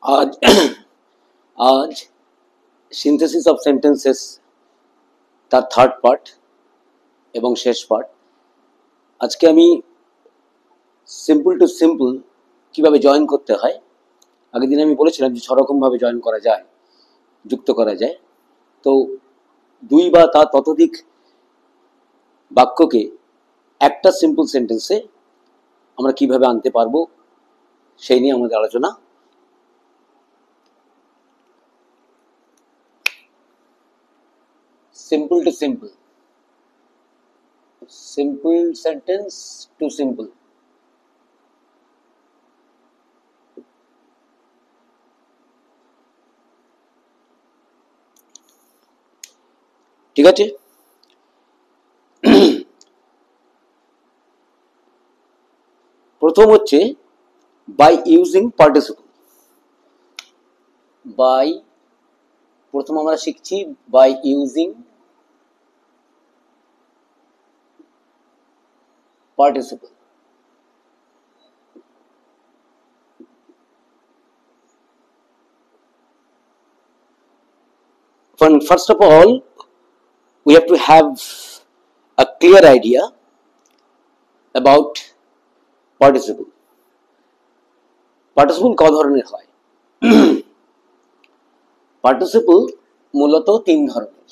आज आज synthesis of sentences তার থার্ড পার্ট এবং শেষ পার্ট। আজকে আমি সিম্পল টু সিম্পল কিভাবে জয়েন করতে হয়, আগের দিন আমি বলেছিলাম যে 6 রকমভাবে জয়েন করা যায়, যুক্ত করা যায়। তো দুই বা তার ততোধিক বাক্যকে একটা সিম্পল সেন্টেন্সে আমরা কিভাবে আনতে পারবো সেই নিয়ে আমাদের আলোচনা। Simple to simple, simple sentence to simple. ঠিক আছে, প্রথম হচ্ছে বাই ইউজিং পার্টিসিপল। বাই, প্রথম আমরা শিখছি by using participle. First of all, we have to have a clear idea about participle. Participle ক ধরনের হয়? Participle মূলত তিন ধরনের।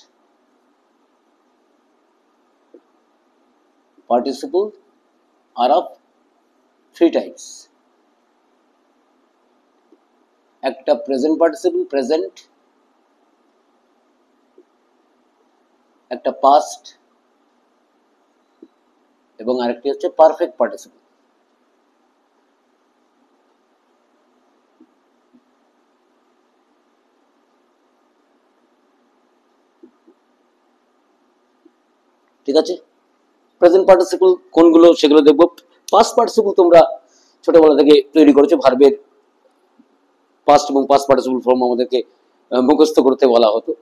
Participle are of three types. একটা প্রেজেন্ট পার্টিসিপল, প্রেজেন্ট, একটা পাস্ট এবং আরেকটি হচ্ছে পারফেক্ট পার্টিসিপল। ঠিক আছে, প্রেজেন্ট পার্টিসিপল কোনগুলো সেগুলো দেখবো। পাস্ট পার্টিসিপল তোমরা ছোটবেলা থেকে তৈরি করেছো, ভার্বের পাস্ট এবং পাস্ট পার্টিসিপল ফর্ম আমাদেরকে মুখস্থ করতে বলা হতো,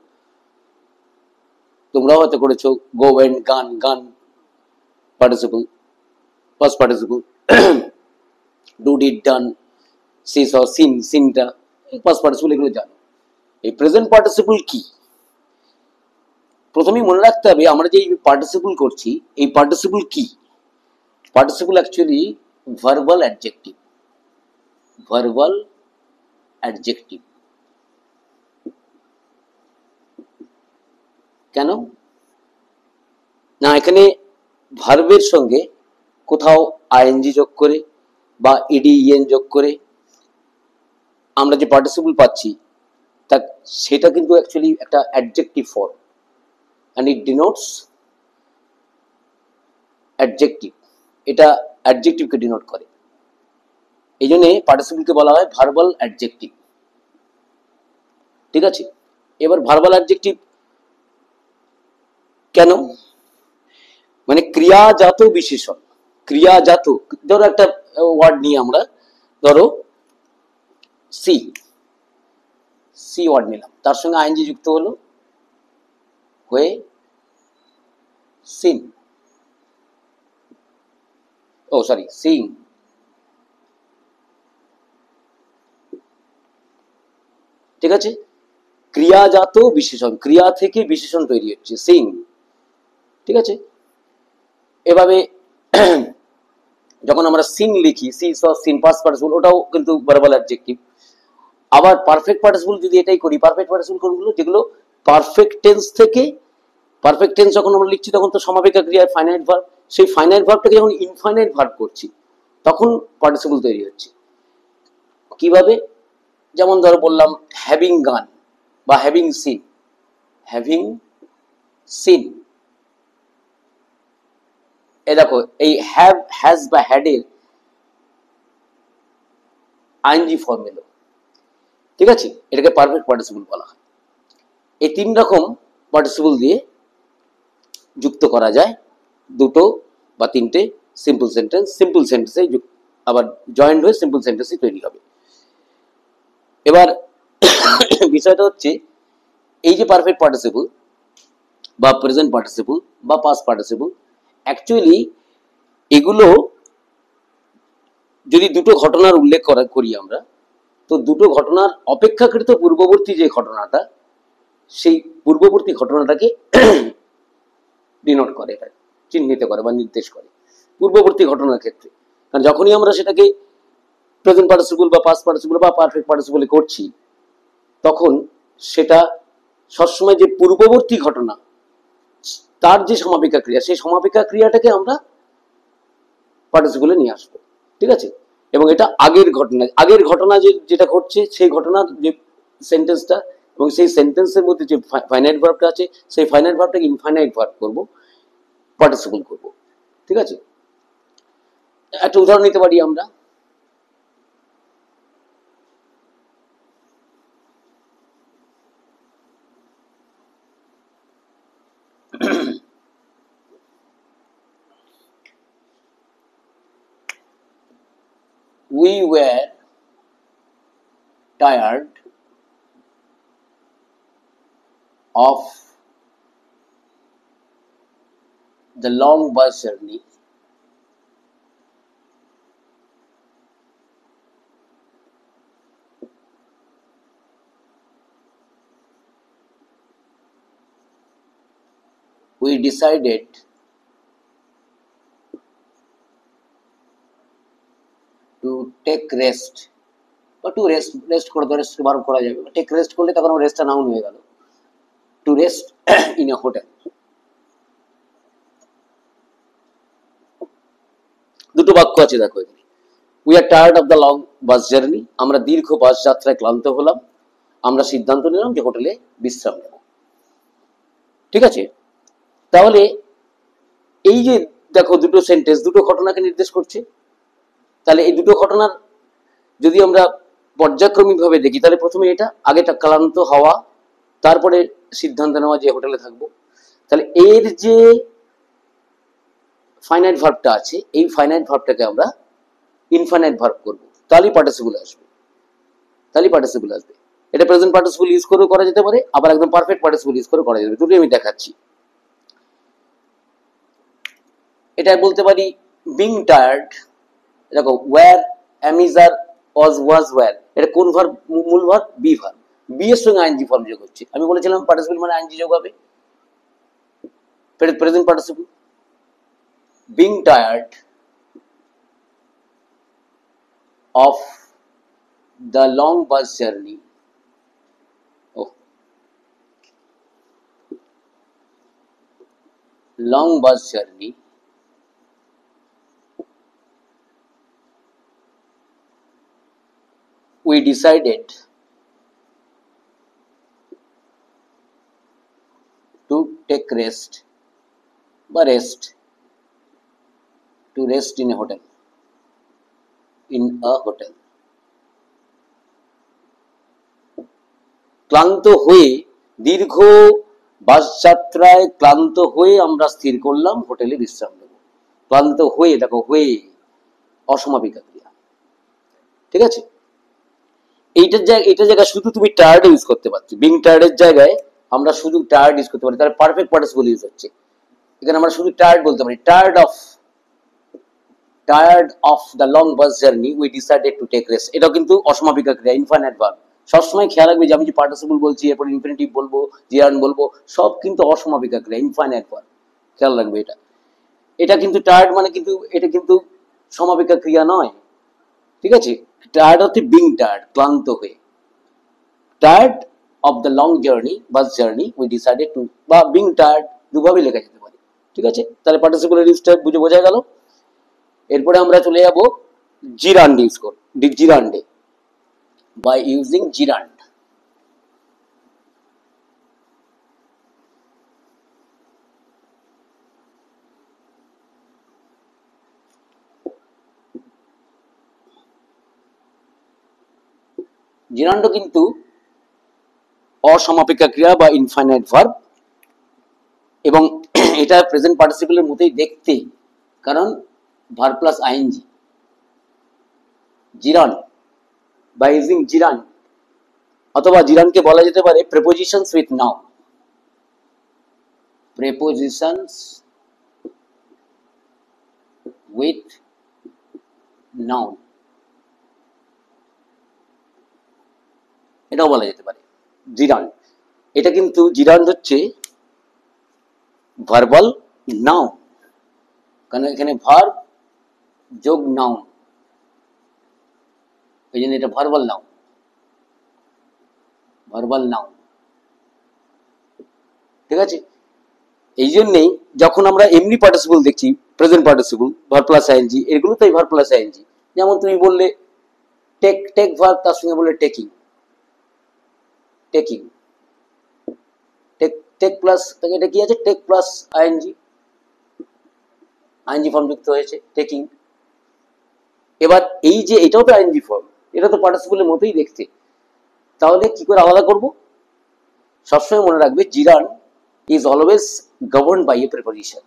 তোমরাও হয়তো করেছো। গো, went, gone, gone participle, past participle. Do, did, done, see, saw, seen, সিনটা পাস্ট পার্টিসিপল, এগুলো জানো। এই প্রেজেন্ট পার্টিসিপল কি? প্রথমেই মনে রাখতে হবে আমরা যে পার্টিসিপল করছি এই পার্টিসিপল কি। Participle actually verbal adjective. Verbal adjective কেন না, এখানে ভার্বের সঙ্গে কোথাও আইএনজি যোগ করে বা ইডি ইএন যোগ করে আমরা যে পার্টিসিপল পাচ্ছি তা সেটা কিন্তু অ্যাকচুয়ালি একটা adjective form, and it denotes adjective. এটা অ্যাডজেক্টিভকে ডিনোট করে, এই জন্য পার্টিসিপলকে বলা হয় ভার্বাল অ্যাডজেক্টিভ। ঠিক আছে, এবার ভার্বাল অ্যাডজেক্টিভ কেন? মানে ক্রিয়াজাত বিশেষণ। ক্রিয়াজাত, ধরো একটা ওয়ার্ড নিয়ে আমরা, ধরো সি, সি ওয়ার্ড নিলাম, তার সঙ্গে আইএনজি যুক্ত হলো, হয়ে সিন, ও সরি সিং। ঠিক আছে, ক্রিয়াজাত বিশেষণ, ক্রিয়া থেকে বিশেষণ তৈরি হচ্ছে, সিং। ঠিক আছে, এভাবে যখন আমরা সিন লিখি, C, saw, scene, past participle, ওটাও কিন্তু ভার্বাল অ্যাডজেক্টিভ। আবার পারফেক্ট পার্টিসিপল যদি এটাই করি, পারফেক্ট পার্টিসিপল কোনগুলো? যেগুলো পারফেক্ট টেন্স থেকে, পারফেক্ট টেন্স যখন আমরা লিখছি তখন তো সমাপিকা ক্রিয়ায় ফাইনাইট ভার্ব, সেই ফাইনাইট ভার্বটাকে যখন ইনফাইনাইট ভার্ব করছি তখন পার্টিসিপল তৈরি হচ্ছে। কিভাবে? যেমন ধরো বললাম হ্যাভিং গান বা হ্যাভিং সিন। হ্যাভিং সিন, এ দেখো এই হ্যাভ, হ্যাজ বা হ্যাড এর আইএনজি ফর্ম এলো। ঠিক আছে, এটাকে পারফেক্ট পার্টিসিপল বলা হয়। এই তিন রকম পার্টিসিপল দিয়ে যুক্ত করা যায় দুটো বা তিনটে সিম্পল সেন্টেন্স। সিম্পল সেন্টেন্সে আবার জয়েন্ট হয়ে সিম্পল সেন্টেন্সই তৈরি হবে। এবার বিষয়টা হচ্ছে এই যে পারফেক্ট পার্টিসিপল বা প্রেজেন্ট পার্টিসিপল বা পাস্ট পার্টিসিপল, অ্যাকচুয়ালি এগুলো যদি দুটো ঘটনার উল্লেখ করি আমরা, তো দুটো ঘটনার অপেক্ষাকৃত পূর্ববর্তী যে ঘটনাটা, সেই পূর্ববর্তী ঘটনাটাকে ডিনোট করে, এটা চিহ্নিত করে বা নির্দেশ করে পূর্ববর্তী ঘটনার ক্ষেত্রে। কারণ যখনই আমরা সেটাকে প্রেজেন্ট পার্টিসিপল বা পাস্ট পার্টিসিপল বা পারফেক্ট পার্টিসিপলে করছি, তখন সেটা সবসময় যে পূর্ববর্তী ঘটনা তার যে সমাপিকা ক্রিয়া, সেই সমাপিকা ক্রিয়াটাকে আমরা পার্টিসিপলে নিয়ে আসবো। ঠিক আছে? এবং এটা আগের ঘটনা যেটা ঘটছে সেই ঘটনার যে সেন্টেন্সটা, এবং সেই সেন্টেন্সের মধ্যে যে ফাইনাইট ভার্বটা আছে, সেই ফাইনাইট ভার্বটাকে ইনফাইনাইট ভার্ব করব, পার্টিসিপল করব। ঠিক আছে? একটা উদাহরণ নিতে পারি আমরা। We were tired of the long bus journey. We decided to take rest, বা টু রেস্ট করে, রেস্ট ভার্ব করা যাবে, টেক রেস্ট করলে তখন রেস্টটা নাউন হয়ে গেল। To rest in a hotel. দুটো বাক্য আছে দেখো এখানে। We are tired of the long bus journey, আমরা দীর্ঘ বাস যাত্রায় ক্লান্ত হলাম, আমরা সিদ্ধান্ত নিলাম যে হোটেলে বিশ্রাম নেব। ঠিক আছে? তাহলে এই যে দেখো দুটো সেন্টেন্স দুটো ঘটনাকে নির্দেশ করছে। তাহলে এই দুটো ঘটনার যদি আমরা পর্যায়ক্রমিক ভাবে দেখি, তাহলে প্রথমে এটা আগেটা ক্লান্ত হওয়া, তারপরে সিদ্ধান্ত নেওয়া যে হোটেলে থাকবো। তাহলে এর যে ফাইনাইট ভার্বটা আছে, এই ফাইনাইট ভার্বটাকে আমরা ইনফাইনাইট ভার্ব করব, তাহলেই পার্টিসিপল আসবে। এটা প্রেজেন্ট পার্টিসিপল ইউজ করেও করা যেতে পারে, আবার একদম পারফেক্ট পার্টিসিপল ইউজ করে করা যাবে। দুটোই আমি দেখাচ্ছি। এটা বলতে পারি বিং টায়ার্ড। দেখো ওয়্যার, অ্যামিজার, ওয়াজ ওয়্যার, এটা কোন ভার্ব? মূল ভার্ব বি ভার্ব। বি এর সঙ্গে আইএনজি ফর্ম যোগ হচ্ছে। আমি বলেছিলাম পার্টিসিপল মানে আইএনজি যোগ হবে, present participle. Being tired of the long bus journey. Oh, long bus journey. We decided to take rest, বা rest, to rest in a hotel. In a hotel. ক্লান্ত হয়ে, দীর্ঘ বাস যাত্রায় ক্লান্ত হয়ে আমরা স্থির করলাম হোটেলে বিশ্রাম নেব। ক্লান্ত হয়ে, দেখো হয়ে অসমাপিকা ক্রিয়া। ঠিক আছে? এইটার জায়গায় শুধু তুমি টায়ার্ড ইউজ করতে পারছো। বিং টায়ার্ডের জায়গায় আমরা শুধু টায়ার্ড ইউজ করতে পারি, তাহলে পারফেক্ট পার্টিসিপল ইউজ হচ্ছে। এখানে আমরা শুধু টায়ার্ড বলতে পারি। Tired of the long bus journey we decided to take rest, এটাও কিন্তু অসমাপিকা ক্রিয়া, ইনফাইনাইট ভার্ব। সবসময় খেয়াল রাখবে যে আমি যে পার্টিসিপল বলছি, এরপর ইনফিনিটিভ বলবো, জিরান বলবো, সব কিন্তু অসমাপিকা ক্রিয়া, ইনফাইনাইট ভার্ব। খেয়াল রাখবে এটা। এটা কিন্তু টায়ার্ড মানে কিন্তু এটা কিন্তু সমাপিকা ক্রিয়া নয়। ঠিক আছে? টায়ার্ড হচ্ছে বিং টায়ার্ড, ক্লান্ত হয়ে। Tired of the long journey, bus journey we decided two, বা বিং টায়ার্ড, দুভাবেই লেখা যেতে পারে। ঠিক আছে? তাহলে পার্টিসিপলের ইউজটা বোঝা গেল। এরপরে আমরা চলে যাব জিরান্ড ইউজ কর, জিরান্ডে, বাই ইউজিং জিরান্ড। জিরান্ড কিন্তু অসমাপিকা ক্রিয়া বা ইনফাইনাইট ভার্ব, এবং এটা প্রেজেন্ট পার্টিসিপলের মতোই দেখতে, কারণ verb plus ING. Gerund, by using gerund, অথবা জিরানকে বলা যেতে পারে prepositions with noun. Prepositions with noun. এটাও বলা যেতে পারে। জিরান্ড, এটা কিন্তু জিরান্ড হচ্ছে ভার্বাল নাউন, কারণ এখানে ভার্ব যোগ নাউন, এই জন্য এটা ভার্বাল নাউন। ভার্বাল নাউন, ঠিক আছে। এই জন্যেই যখন আমরা এমনি পার্টিসিপল দেখছি, present participle, verb plus ING, এগুলো তো ভার্ব প্লাস আইএনজি। যেমন তুমি বললে টেক, টেক ভার্ব, তার সঙ্গে বললে taking, taking, take, take plus, এটা কি আছে, take plus ING, ING form যুক্ত হয়েছে, টেকিং। এবার এই যে এটাও তো আইএনজি ফর্ম, এটা তো পার্টিসিপলের মতোই দেখতে, তাহলে কি করে আলাদা করব? সবসময় মনে রাখবে gerund is always govern by a preposition.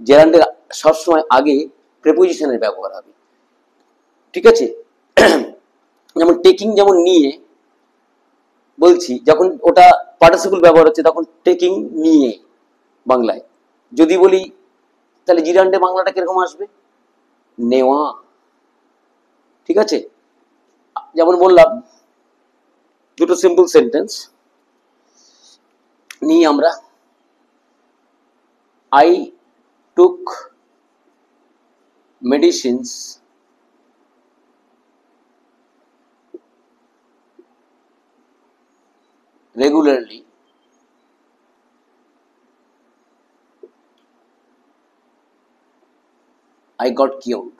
জেরান্ডের সবসময় আগে প্রিপোজিশনের ব্যবহার হবে, ঠিক আছে। যেমন টেকিং, যেমন নিয়ে বলছি, যখন ওটা পার্টিসিপল ব্যবহার হচ্ছে তখন টেকিং নিয়ে বাংলায়। যদি বলি তাহলে জিরান্ডে বাংলাটা কিরকম আসবে? নেওয়া, ঠিক আছে। যেমন বললাম দুটো সিম্পল সেন্টেন্স নিয়ে আমরা, I took medicines regularly I got cured,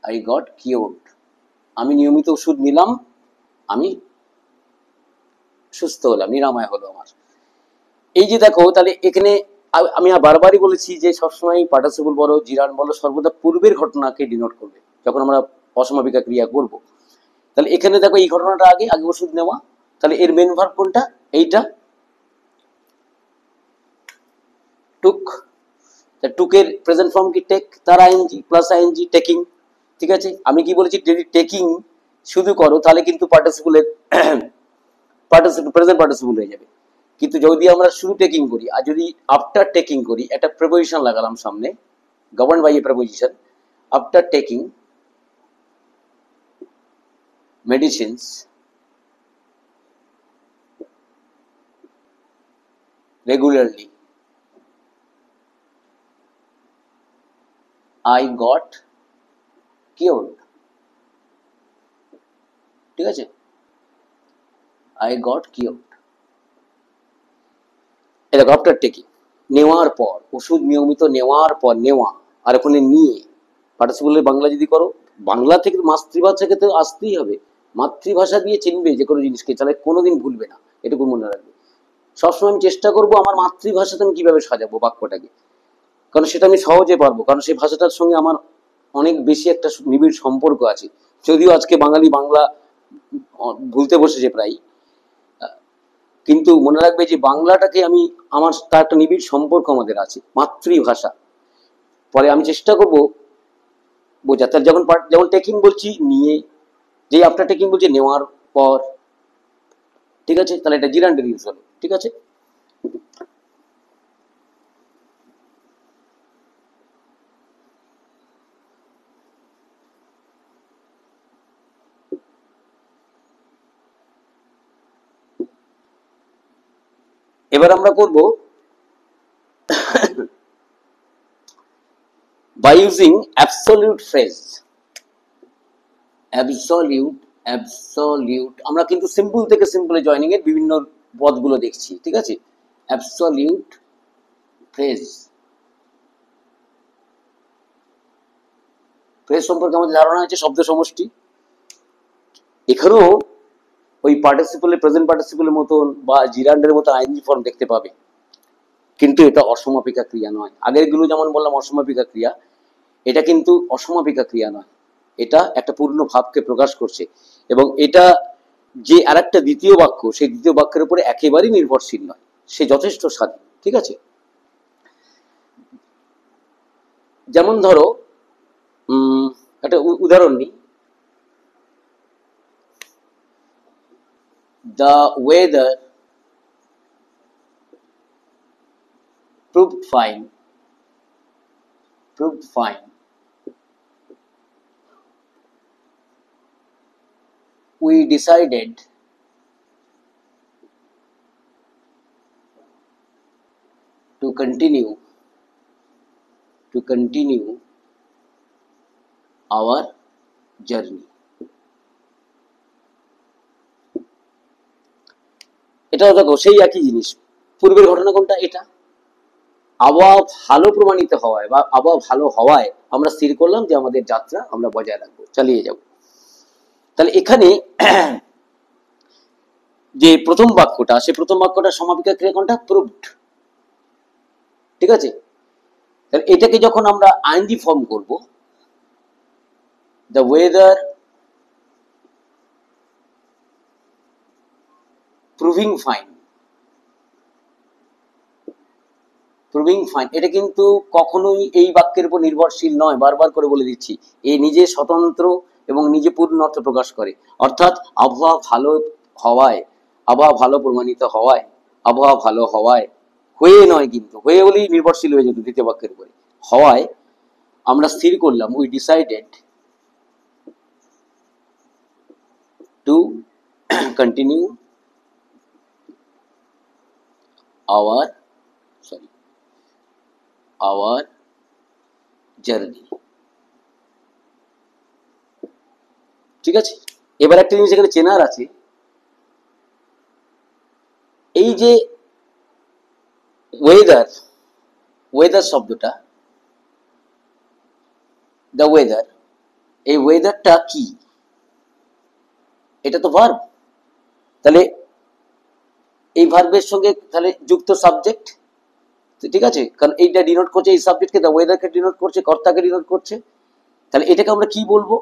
I got cured, আমি নিয়মিত ওষুধ নিলাম, আমি সুস্থ হলাম, নিরাময় হলো আমার। এই যে দেখো, তাহলে এখানে আমি বারবারই বলেছি যে সবসময় পার্টিসিপল বলো, জিরান্ড বলো, সর্বদা পূর্বের ঘটনাকে ডিনোট করবে যখন আমরা অসমাপিকা ক্রিয়া করব। তাহলে এখানে দেখো এই ঘটনাটা আগে, আগে ওষুধ নেওয়া, তাহলে এর মেন ভার্ব কোনটা? এইটা, টুক। টুকের প্রেজেন্ট ফর্ম কি টেক, তার আইএনজি প্লাস আইএনজি, টেকিং, ঠিক আছে। আমি কি বলেছি, যদি টেকিং শুধু করো তাহলে কিন্তু পার্টিসিপলের পার্টিসিপল, প্রেজেন্ট পার্টিসিপল হয়ে যাবে। কিন্তু যদি আমরা শুধু টেকিং করি আর যদি আফটার টেকিং করি, একটা প্রিপোজিশন লাগালাম সামনে, govern by a preposition, after taking medicines regularly I got cured, ঠিক আছে, I got cured। এই দেখো আফটার টেকিং, নেওয়ার পর, ওষুধ নিয়মিত নেওয়ার পর, নেওয়া, আর ওখানে নিয়ে। পার্টিসিপলের বাংলা যদি করো, বাংলা থেকে মাতৃভাষাকে তো আসতেই হবে, মাতৃভাষা দিয়ে চিনবে যে কোনো জিনিসকে, তাহলে কোনোদিন ভুলবে না, এটুকু মনে রাখবে। সবসময় আমি চেষ্টা করবো আমার মাতৃভাষাতে আমি কিভাবে সাজাবো বাক্যটাকে, কারণ সেটা আমি সহজে পারবো, কারণ সেই ভাষাটার সঙ্গে আমার অনেক বেশি একটা নিবিড় সম্পর্ক আছে। যদিও আজকে বাঙালি বাংলা ভুলতে বসেছে প্রায়, কিন্তু মনে রাখবে যে বাংলাটাকে আমি, আমার তার একটা নিবিড় সম্পর্ক আমাদের আছে, মাতৃভাষা। পরে আমি চেষ্টা করব বোঝাতে, যখন যেমন টেকিং বলছি নিয়ে, যে আফটার টেকিং বলছি নেওয়ার পর, ঠিক আছে, তাহলে এটা জিরান্ডের ইউজ হলো, ঠিক আছে। এবার আমরা করব by using absolute phrase, absolute, absolute, আমরা কিন্তু সিম্পল থেকে সিম্পলে জয়নিং এর বিভিন্ন পদগুলো দেখছি, ঠিক আছে। absolute phrase, ফ্রেজ সম্পর্কে আমাদের ধারণা আছে শব্দ সমষ্টি। এখানেও ওই পার্টিসিপলের, প্রেজেন্ট পার্টিসিপলের মতন বা জিরান্ডের মতো আইএনজি ফর্ম দেখতে পাবে, কিন্তু এটা অসমাপিকা ক্রিয়া নয়। আগের গুলো যেমন বললাম অসমাপিকা ক্রিয়া, এটা কিন্তু অসমাপিকা ক্রিয়া নয়, এটা একটা পূর্ণ ভাবকে প্রকাশ করছে, এবং এটা যে আর একটা দ্বিতীয় বাক্য, সেই দ্বিতীয় বাক্যের উপরে একেবারেই নির্ভরশীল নয়, সে যথেষ্ট স্বাধীন, ঠিক আছে। যেমন ধরো একটা উদাহরণ নিই, the weather proved fine, proved fine we decided to continue our journey. এটাও দেখো সেই একই জিনিস। পূর্বের ঘটনা কোনটা? এটা। আবহাওয়া ভালো প্রমাণিত হওয়ায় বা আবহাওয়া ভালো হওয়ায় আমরা স্থির করলাম যে আমাদের যাত্রা আমরা বজায় রাখবো, চালিয়ে যাব। তাহলে এখানে যে প্রথম বাক্যটা, সেই প্রথম বাক্যটা সমাপিকা ক্রিয়া কোনটা? প্রুভড। ঠিক আছে, তাহলে এটাকে যখন আমরা আইএনজি ফর্ম করব, দ্য ওয়েদার প্রুভিং ফাইন, এটা কিন্তু কখনোই এই বাক্যের উপর নির্ভরশীল নয়, বারবার করে বলে দিচ্ছি। এ নিজে স্বতন্ত্র এবং নিজে পূর্ণ অর্থ প্রকাশ করে। অর্থাৎ আবহাওয়া ভালো হওয়ায়, আবহাওয়া ভালো প্রমাণিত হওয়ায়, আবহাওয়া ভালো হওয়ায়, হয়ে নয় কিন্তু, হয়ে হলেই নির্ভরশীল হয়ে যেত দ্বিতীয় বাক্যের উপরে, হওয়ায় আমরা স্থির করলাম, we decided to continue hour journey. ঠিক আছে, এবার একটা জিনিস এখানে চেনার আছে, এই যে ওয়েদার শব্দটা, দ্য ওয়েদার, এই ওয়েদারটা কি? এটা তো ভার্ব। তাহলে এই ভার্বের সঙ্গে তাহলে যুক্ত সাবজেক্ট, ঠিক আছে, কারণ এইটা ডিনোট করছে, এই সাবজেক্টকে, দ্য ওয়েদারকে ডিনোট করছে, কর্তাকে ডিনোট করছে। তাহলে এটাকে আমরা কি বলবো?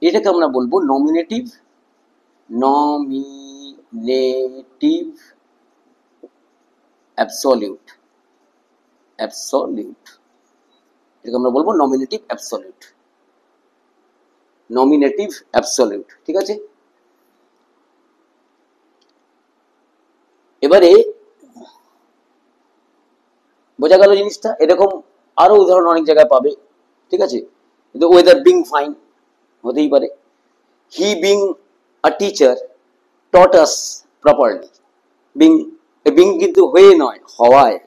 এটাকে আমরা বলবো নমিনেটিভ অ্যাবসলিউট। এটাকে আমরা বলবো নমিনেটিভ অ্যাবসলিউট। ঠিক আছে, এবারে বোঝা গেল জিনিসটা। এরকম আরো উদাহরণ অনেক জায়গায় পাবে। ঠিক আছে, কিন্তু ওয়েদার বিং ফাইন হতেই পারে। He being a teacher taught us properly. Being কিন্তু হয়ে নয়, হওয়ায়,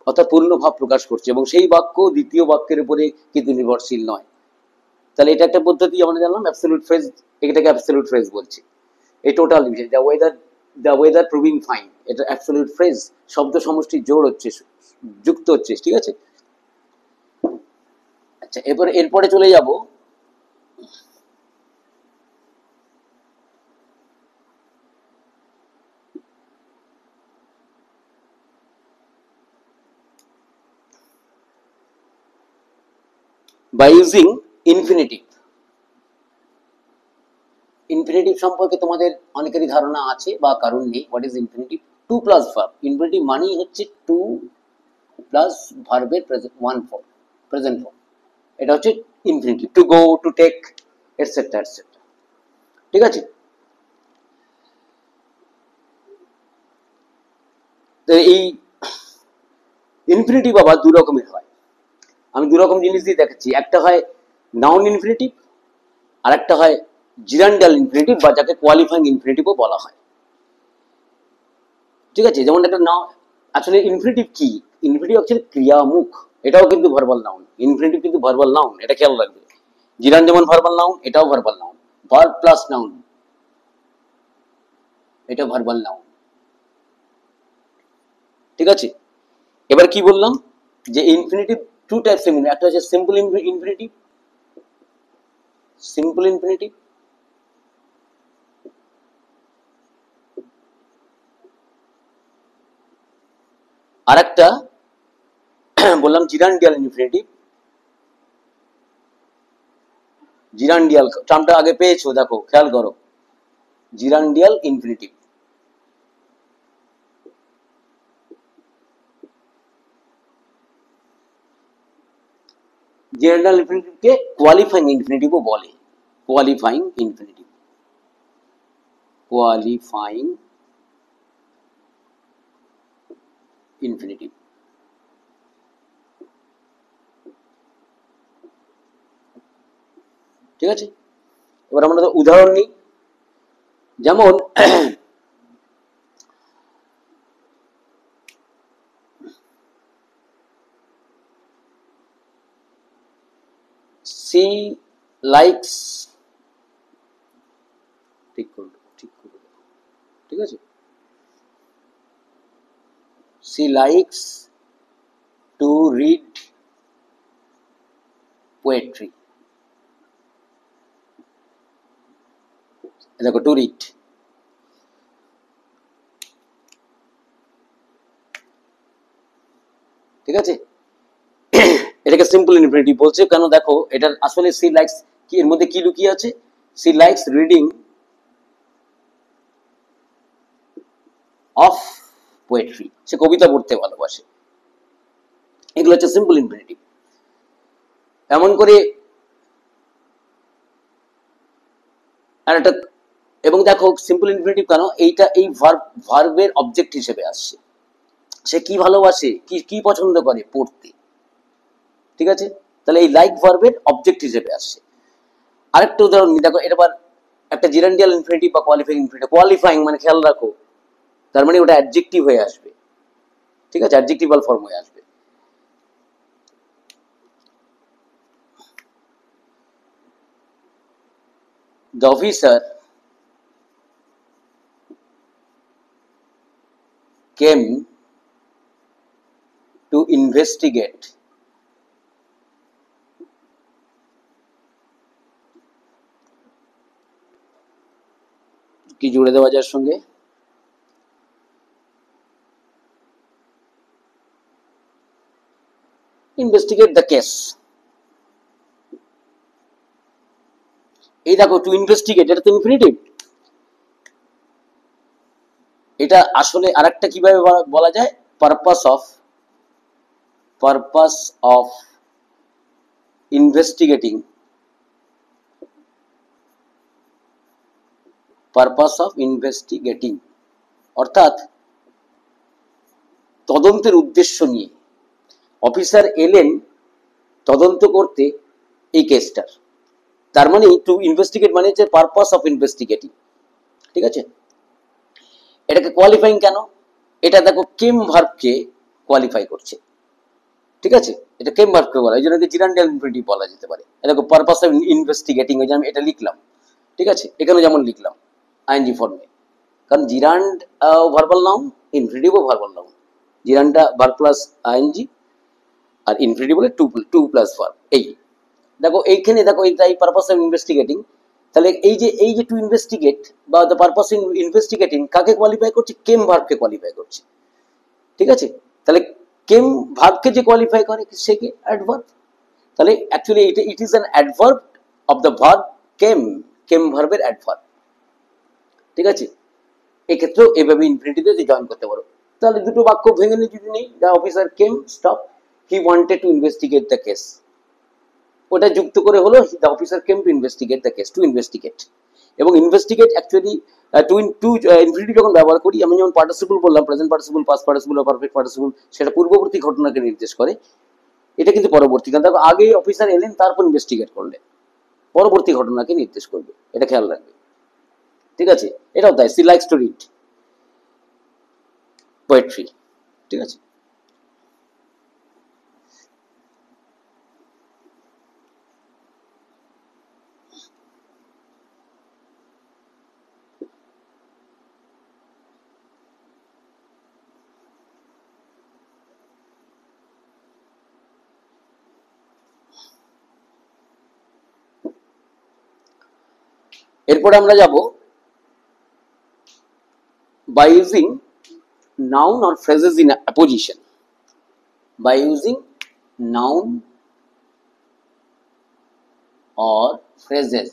অর্থাৎ পূর্ণ ভাব প্রকাশ করছে, এবং সেই বাক্য দ্বিতীয় বাক্যের উপরে কিন্তু নির্ভরশীল নয়। তাহলে এটা একটা পদ্ধতি আমরা জানলাম, অ্যাবসলিউট ফ্রেজ, এটাকে অ্যাবসলিউট ফ্রেজ বলছি। এই টোটাল বিষয় দ্য ওয়েদার প্রুভিং ফাইন, এটা অ্যাবসলিউট ফ্রেজ, শব্দ সমষ্টি জোড় হচ্ছে, যুক্ত হচ্ছে। ঠিক আছে, আচ্ছা, এরপরে চলে যাব by using infinitive। ইনফিনিটিভ সম্পর্কে তোমাদের অনেকেরই ধারণা আছে বা কারণ নেই। What is infinitive? To plus verb. Infinitive মানেই হচ্ছে টু প্লাস ভার্বের প্রেজেন্ট ফর্ম। এটা হচ্ছে infinitive. To go, to take, etcetera etcetera. ঠিক আছে, তো এই ইনফিনিটিভ আবার দু রকমের হয়। আমি দু রকম জিনিস দিয়ে দেখাচ্ছি। একটা হয় নাউন ইনফিনিটিভ, আর একটা হয় জিরান্ডিয়াল ইনফিনিটিভ, বা যাকে কোয়ালিফাইং ইনফিনিটিভও বলা হয়। ঠিক আছে, যেমন একটা নাউন, আসলে ইনফিনিটিভ কি? ইনফিনিটিভ অ্যাকচুয়ালি ক্রিয়ামুখ, এটাও কিন্তু ভার্বাল নাউন। ইনফিনিটিভ কিন্তু ভার্বাল নাউন, এটা খেয়াল রাখবে। জিরান যেমন ভার্বাল নাউন, এটাও verbal noun. Verb plus noun, এটা ভার্বাল নাউন। ঠিক আছে, এবার কি বললাম যে ইনফিনিটিভ টু টাইপস এর, একটা হচ্ছে সিম্পল ইনফিনিটিভ, আর একটা বললাম জিরান্ডিয়াল ইনফিনিটিভ। জিরান্ডিয়াল টার্মটা আগে পেয়েছো, দেখো খেয়াল করো, জিরান্ডিয়াল ইনফিনিটিভ। জিরান্ডিয়াল ইনফিনিটিভকে কোয়ালিফাইং ইনফিনিটিভও বলে। কোয়ালিফাইং ইনফিনিটিভ, ঠিক আছে, এবার আমরা উদাহরণ নিই। যেমন সি লাইকস, ঠিক করবে, ঠিক আছে, she likes to read poetry, দেখো টু রিড, ঠিক আছে, এটাকে সিম্পল ইনফিনিটিভ বলছে। কেন দেখো, এটা আসলে সি লাইকস কি, এর মধ্যে কি লুকিয়ে আছে, she likes reading of poetry, সে কবিতা পড়তে ভালোবাসে, এগুলো হচ্ছে সিম্পল ইনফিনিটিভ। এমন করে আর একটা, এবং দেখো সিম্পল ইনফিনিটিভ কেন, এইটা এই ভার্বের অবজেক্ট হিসেবে আসছে, সে কি ভালোবাসে, কি কি পছন্দ করে, পড়তে, ঠিক আছে, তাহলে এই লাইক ভার্বের অবজেক্ট হিসেবে আসছে। আরেকটা উদাহরণ দেখো, এবার একটা জিরান্ডিয়াল ইনফিনিটিভ বা কোয়ালিফাইং ইনফিনিটিভ, কোয়ালিফাইং মানে খেয়াল রাখো, তার মানে ওটা অ্যাডজেক্টিভ হয়ে আসবে, ঠিক আছে, অ্যাডজেক্টিভাল ফর্ম হয়ে আসবে। The officer came to investigate কি জুড়ে দেওয়া যার সঙ্গে, ইনভেস্টিগেট দ্য কেস। এই দেখো টু ইনভেস্টিগেট, এটা তো ইনফিনিটিভ, এটা আসলে আরেকটা কিভাবে বলা যায়, purpose of investigating, purpose of investigating অর্থাৎ তদন্তের উদ্দেশ্য নিয়ে অফিসার এলেন তদন্ত করতে এই কেসটার, তার মানে টু ইনভেস্টিগেট মানে হচ্ছে পারপাস অফ ইনভেস্টিগেটিং, ঠিক আছে। এটাকে কোয়ালিফাইং কেন, এটা দেখো কেম ভার্বকে কোয়ালিফাই করছে, ঠিক আছে, এটা কেম ভার্বকে বলা, এই জন্য জিরান্ডিয়াল ইনফিনিটিভ বলা যেতে পারে। দেখো পারপাস অফ ইনভেস্টিগেটিং, ওই যে আমি এটা লিখলাম, ঠিক আছে, এখানে যেমন লিখলাম আইএনজি ফর্মে, কারণ জিরান্ড ভার্বাল নাউন, ইনফিনিটিভও ভার্বাল নাউন, জিরান্ডটা ভার্ব প্লাস আইএনজি, আর ইনফিনিটিভ বলে টু প্লাস ভার্ব। এই দেখো এইখানে দেখো এই পারপাস অফ ইনভেস্টিগেটিং, তাহলে এই যে টু ইনভেস্টিগেট বা দ্য পারপাস ইন ইনভেস্টিগেটিং কাকে কোয়ালিফাই করছে, কেম ভার্বকে কোয়ালিফাই করছে, ঠিক আছে, তাহলে কেম ভার্বকে যে কোয়ালিফাই করে সে কি অ্যাডভার্ব, তাহলে actually it is an adverb of the verb came ভার্বের অ্যাডভার্ব, ঠিক আছে। এক্ষেত্রেও এভাবে ইনফিনিটিভে জয়েন করতে পারো। তাহলে দুটো বাক্য ভেঙে নিয়ে যদি নেই, the officer came stop he wanted to investigate the case, ওটা যুক্ত করে হলো the officer came to investigate the case, to investigate. এবং ইনভেস্টিগেট অ্যাকচুয়ালি টু ইনফিনিটিভ যখন ব্যবহার করি, আমি যেমন পার্টিসিপল বললাম, present participle, past participle, perfect participle, সেটা পূর্ববর্তী ঘটনাকে নির্দেশ করে, এটা কিন্তু পরবর্তী, কারণ দেখো আগে অফিসার এলেন তারপর ইনভেস্টিগেট করলেন, পরবর্তী ঘটনাকে নির্দেশ করবে, এটা খেয়াল রাখবে, ঠিক আছে। এটাও তাই, she likes to read poetry, ঠিক আছে। এরপরে আমরা যাব by using noun or phrases in apposition, by using noun or phrases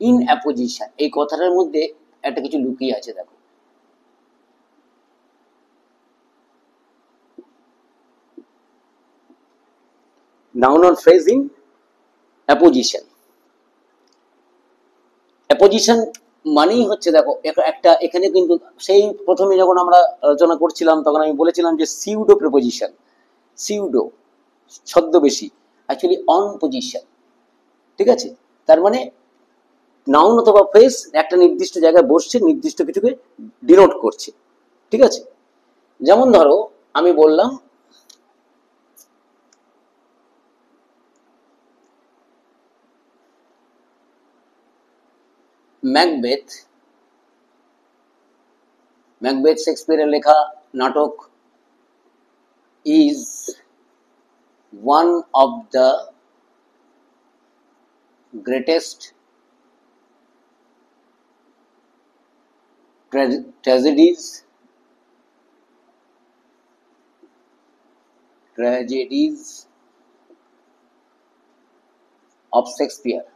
in apposition, এই কথাটার মধ্যে একটা কিছু লুকিয়ে আছে দেখো, noun or phrase in apposition, apposition মানেই হচ্ছে দেখো একটা, এখানে কিন্তু সেই প্রথমে যখন আমরা আলোচনা করছিলাম তখন আমি বলেছিলাম যে সিউডো প্রিপোজিশন, সিউডো ছদ্মবেশী, অ্যাকচুয়ালি অন পজিশন, ঠিক আছে, তার মানে নাউন অথবা ফ্রেজ একটা নির্দিষ্ট জায়গায় বসছে, নির্দিষ্ট কিছুকে ডিনোট করছে। ঠিক আছে, যেমন ধরো আমি বললাম ম্যাকবেথ, ম্যাকবেথ শেক্সপিয়ারের লেখা নাটক, is one of the greatest tragedies of Shakespeare.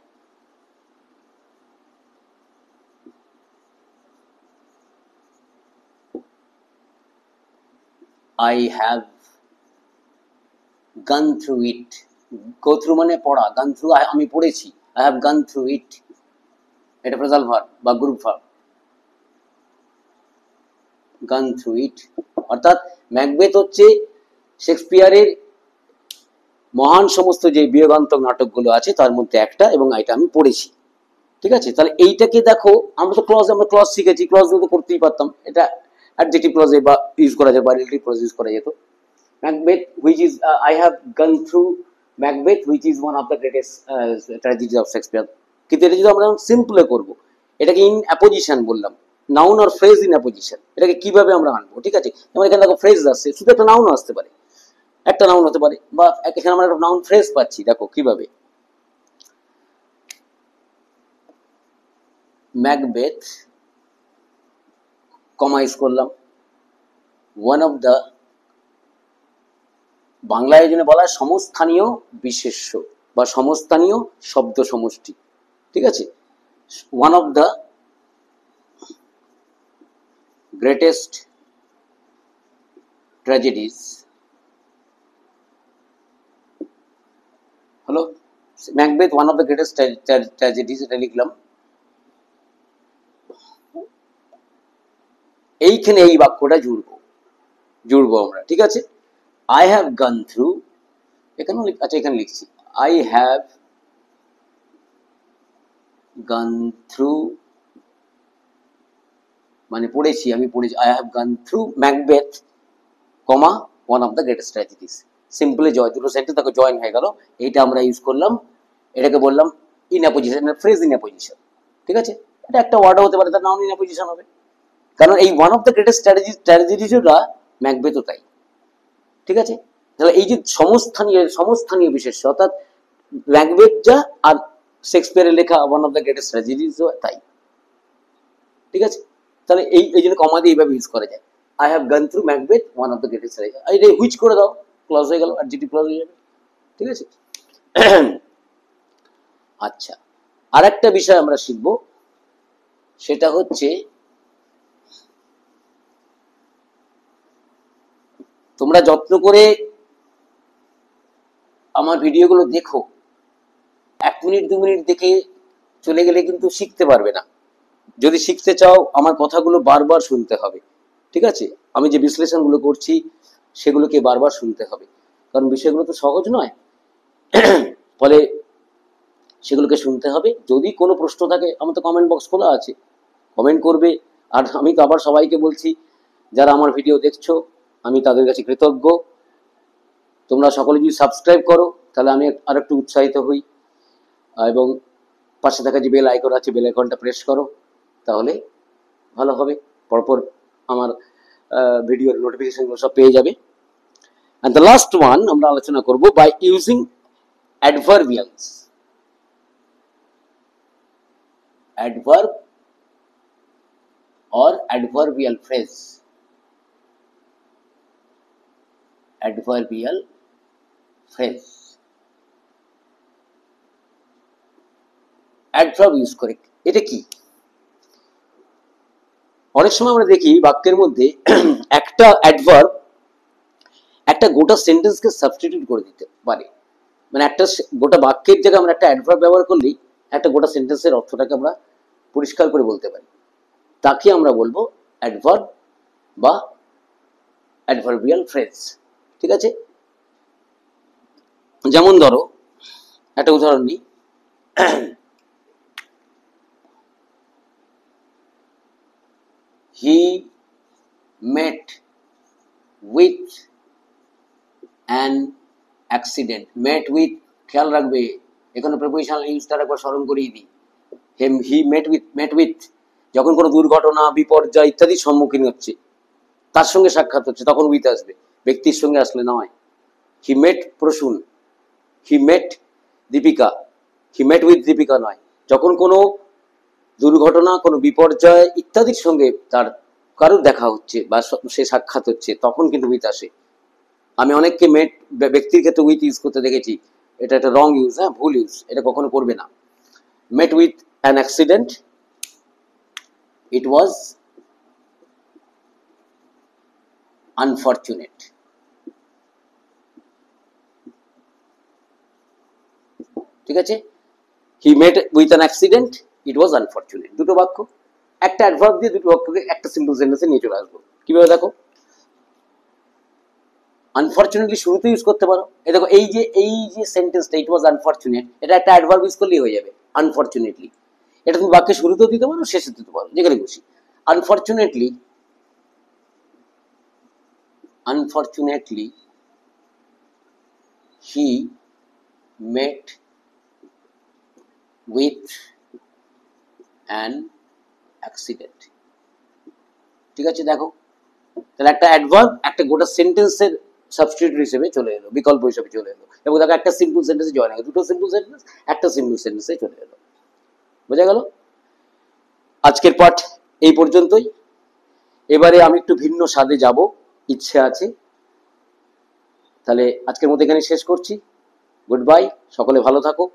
I have gone through it. Go through মানে পড়া, gone through আমি পড়েছি। I have gone through it. এটা ফ্রেজাল ভার্ব বা group verb. gone through it অর্থাৎ Macbeth হচ্ছে শেক্সপিয়ারের মহান সমস্ত যে বিয়োগান্তক নাটকগুলো আছে তার মধ্যে একটা, এবং এটা আমি পড়েছি। ঠিক আছে, তাহলে এইটাকে দেখো, আমরা তো আমরা ক্লজ শিখেছি, ক্লজ তো করতেই পারতাম, এটা অ্যাডজেক্টিভ ক্লজে বা ইউজ করা যায় বা রিলেটিভ ক্লজ ইউজ করা যেত। Macbeth which is I have gone through Macbeth which is one of the greatest tragedy of Shakespeare. কিন্তু এটা যদি আমরা সিম্পলে করবো, এটাকে ইন অ্যাপোজিশন বললাম, নাউন আর ফ্রেজ ইন অ্যাপোজিশন, এটাকে কিভাবে আমরা আনবো? ঠিক আছে, যেমন এখানে দেখো ফ্রেজ আসছে, শুধু একটা নাউন আসতে পারে, একটা নাউন হতে পারে, বা এখানে আমরা একটা নাউন ফ্রেজ পাচ্ছি, দেখো কিভাবে। ম্যাকবেথ কমা ইউজ করলাম, ওয়ান অফ দ্য, বাংলায় এই জন্য বলা হয় সমস্থানীয় বিশেষ্য বা সমস্থানীয় শব্দ সমষ্টি। ঠিক আছে, one of the greatest tragedies হলো Macbeth, one of the greatest tragedies, এটা লিখলাম। এইখানে এই বাক্যটা জুড়বো আমরা। ঠিক আছে, I have gone through, এখানে আচ্ছা এখানে লিখছি I have gone through মানে পড়েছি, আমি পড়েছি, I have gone through Macbeth, comma one of the greatest tragedies। Simply join, দুটো সেন্টেন্স দেখো জয়েন হয়ে গেল, এইটা আমরা ইউজ করলাম, এটাকে বললাম in apposition, phrase in apposition. ঠিক আছে, এটা একটা ওয়ার্ড হতে পারে, তার নাউন ইন অ্যাপোজিশন হবে, কারণ এই ওয়ান অফ দ্য গ্রেটেস্ট ট্র্যাজেডিজটা ম্যাকবেথও তাই। ঠিক আছে, তাহলে এই যে সমস্থানীয় বিশেষ্য, অর্থাৎ ম্যাকবেথ যা আর শেক্সপিয়ারের লেখা ওয়ান অফ দ্য গ্রেটেস্ট ট্র্যাজেডিজও তাই। ঠিক আছে, তাহলে এই জন্য কমা দিয়ে এইভাবে ইউজ করা যায়, আই হ্যাভ গান through Macbeth one of the greatest tragedy, এটা হুইচ করে দাও, ক্লজ হয়ে গেল, অ্যাডজেক্টিভ ক্লজ হয়ে যাবে। ঠিক আছে, আচ্ছা আর একটা বিষয় আমরা শিখবো, সেটা হচ্ছে তোমরা যত্ন করে আমার ভিডিওগুলো দেখো, 1 মিনিট 2 মিনিট দেখে চলে গেলে কিন্তু শিখতে পারবে না। যদি শিখতে চাও আমার কথাগুলো বারবার শুনতে হবে। ঠিক আছে, আমি যে বিশ্লেষণগুলো করছি সেগুলোকে বারবার শুনতে হবে, কারণ বিষয়গুলো তো সহজ নয়, ফলে সেগুলোকে শুনতে হবে। যদি কোনো প্রশ্ন থাকে, আমার তো কমেন্ট বক্স খোলা আছে, কমেন্ট করবে। আর আমি তো আবার সবাইকে বলছি, যারা আমার ভিডিও দেখছো আমি তাদের কাছে কৃতজ্ঞ, তোমরা সকলে যদি সাবস্ক্রাইব করো তাহলে আমি আর একটু উৎসাহিত হই, এবং পাশে থাকা যে বেল আইকন আছে বেল আইকনটা প্রেস করো, তাহলে ভালো হবে, পরপর আমার ভিডিওর নোটিফিকেশনগুলো সব পেয়ে যাবে। and the last one আমরা আলোচনা করব by using adverbials, adverb or adverbial phrase, adverbial phrase, adverb use করে। এটা কি? অনেক সময় আমরা দেখি বাক্যের মধ্যে একটা অ্যাডভার্ব একটা গোটা সেন্টেন্সকে সাবস্টিটিউট করে দিতে পারে, মানে একটা গোটা বাক্যের জায়গায় আমরা একটা অ্যাডভার্ব ব্যবহার করলেই একটা গোটা সেন্টেন্সের অর্থটাকে আমরা পরিষ্কার করে বলতে পারি, তাকে আমরা বলবো অ্যাডভার্ব বা অ্যাডভার্বিয়াল ফ্রেজ। ঠিক আছে, যেমন ধরো একটা উদাহরণ নিই, he met with an accident. Met with, খেয়াল রাখবে এখানে প্রিপোজিশনাল ইউজটা একবার স্মরণ করিয়ে দিই। হি মেট উইথ যখন কোনো দুর্ঘটনা, বিপর্যয় ইত্যাদির সম্মুখীন হচ্ছে, তার সঙ্গে সাক্ষাৎ হচ্ছে, তখন উইথ আসবে, ব্যক্তির সঙ্গে আসলে নয়। হি মেট প্রসূন, হি মেট দীপিকা, হি মেট উইথ দীপিকা নয়। যখন কোনো দুর্ঘটনা, কোনো বিপর্যয় ইত্যাদির সঙ্গে তার কারোর দেখা হচ্ছে বা সে সাক্ষাৎ হচ্ছে, তখন কিন্তু উইথ আসে। আমি অনেককে মেট ব্যক্তির ক্ষেত্রে উইথ ইউজ করতে দেখেছি, এটা একটা রং ইউজ, হ্যাঁ, ভুল ইউজ, এটা কখনো করবে না। Met with an accident, it was unfortunate. ঠিক আছে, he met with an accident, it was unfortunate. দুটো বাক্য, একটা অ্যাডভার্ব দিয়ে দুটো বাক্যকে একটা সিম্পল সেন্টেন্সে নিয়ে চলে আসবো। কিভাবে দেখো, আনফরচুনেটলি শুরুতে ইউজ করতে পারো। এই দেখো, এই যে সেন্টেন্সটা, ইট ওয়াজ আনফরচুনেট, এটা একটা অ্যাডভার্ব ইউজ করলেই হয়ে যাবে, আনফরচুনেটলি। এটা তুমি বাক্যের শুরুতেও দিতে পারো, শেষে দিতে পারো, যেখানে খুশি। Unfortunately, unfortunately he met with an accident. ঠিক আছে, দেখো তাহলে একটা অ্যাডভার্ব একটা গোটা সেন্টেন্সের সাবস্টিটিউট হিসেবে চলে এলো, বিকল্প হিসেবে চলে এলো, এবং দেখো একটা সিম্পল সেন্টেন্সে জয়েন হয়ে গেল, দুটো সিম্পল সেন্টেন্স একটা সিম্পল সেন্টেন্সে চলে এলো। বোঝা গেল? আজকের পাঠ এই পর্যন্তই। এবারে আমি একটু ভিন্ন স্বাদে যাব, ইচ্ছে আছে। তাহলে আজকের মতো এখানে শেষ করছি। গুড বাই, সকলে ভালো থাকো।